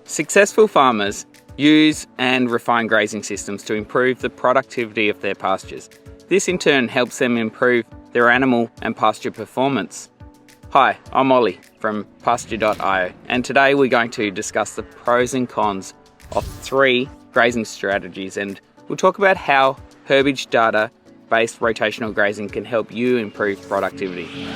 Successful farmers use and refine grazing systems to improve the productivity of their pastures. This in turn helps them improve their animal and pasture performance. Hi, I'm Ollie from Pasture-io, and today we're going to discuss the pros and cons of 3 grazing strategies, and we'll talk about how herbage-data based rotational grazing can help you improve productivity.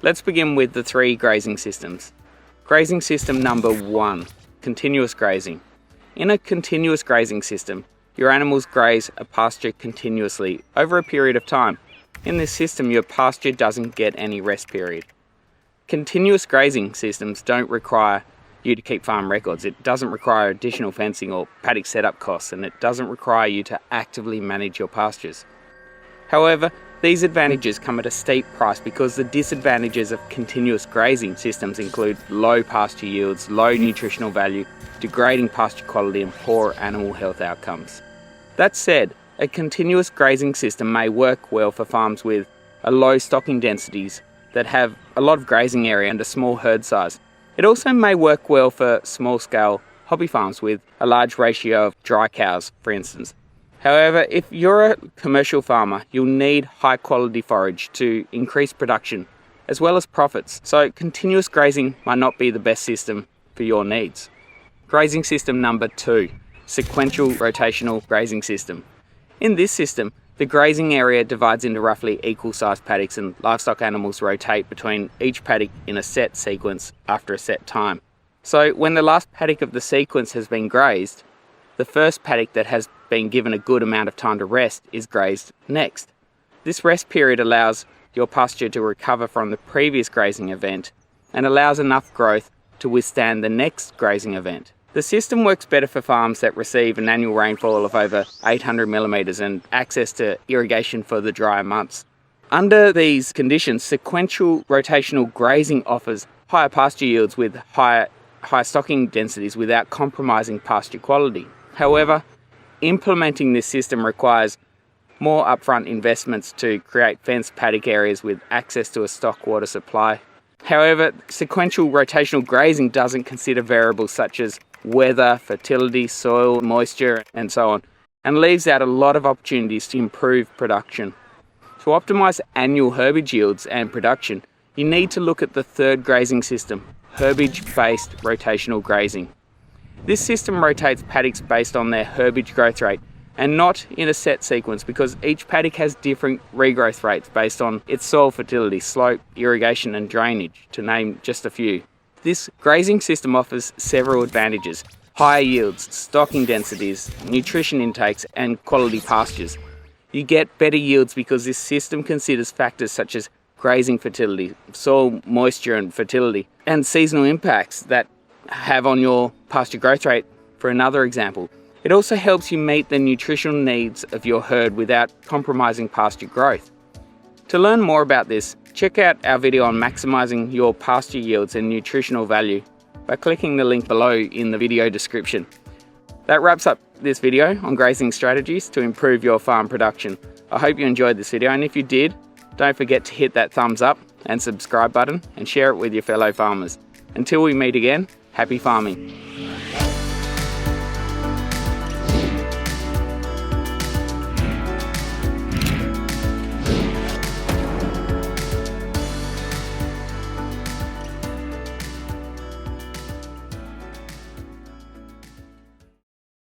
Let's begin with the 3 grazing systems. Grazing system number 1, continuous grazing. In a continuous grazing system, your animals graze a pasture continuously over a period of time. In this system, your pasture doesn't get any rest period. Continuous grazing systems don't require you to keep farm records. It doesn't require additional fencing or paddock setup costs, and it doesn't require you to actively manage your pastures. However, these advantages come at a steep price because the disadvantages of continuous grazing systems include low pasture yields, low nutritional value, degrading pasture quality, and poor animal health outcomes. That said, a continuous grazing system may work well for farms with a low stocking densities that have a lot of grazing area and a small herd size. It also may work well for small-scale hobby farms with a large ratio of dry cows, for instance. However, if you're a commercial farmer, you'll need high-quality forage to increase production as well as profits, so continuous grazing might not be the best system for your needs. Grazing system number 2, sequential rotational grazing system. In this system, the grazing area divides into roughly equal-sized paddocks, and livestock animals rotate between each paddock in a set sequence after a set time. So when the last paddock of the sequence has been grazed, the first paddock that has been given a good amount of time to rest is grazed next. This rest period allows your pasture to recover from the previous grazing event and allows enough growth to withstand the next grazing event. The system works better for farms that receive an annual rainfall of over 800 millimeters and access to irrigation for the drier months. Under these conditions, sequential rotational grazing offers higher pasture yields with high stocking densities without compromising pasture quality. However, implementing this system requires more upfront investments to create fenced paddock areas with access to a stock water supply. However, sequential rotational grazing doesn't consider variables such as weather, fertility, soil, moisture, and so on, and leaves out a lot of opportunities to improve production. To optimize annual herbage yields and production, you need to look at the 3rd grazing system, herbage-based rotational grazing. This system rotates paddocks based on their herbage growth rate and not in a set sequence because each paddock has different regrowth rates based on its soil fertility, slope, irrigation and drainage, to name just a few. This grazing system offers several advantages: higher yields, stocking densities, nutrition intakes and quality pastures. You get better yields because this system considers factors such as grazing fertility, soil moisture and fertility, and seasonal impacts that have on your pasture growth rate, for another example. It also helps you meet the nutritional needs of your herd without compromising pasture growth. To learn more about this, check out our video on maximizing your pasture yields and nutritional value by clicking the link below in the video description. That wraps up this video on grazing strategies to improve your farm production. I hope you enjoyed this video, and if you did, don't forget to hit that thumbs up and subscribe button and share it with your fellow farmers. Until we meet again, happy farming.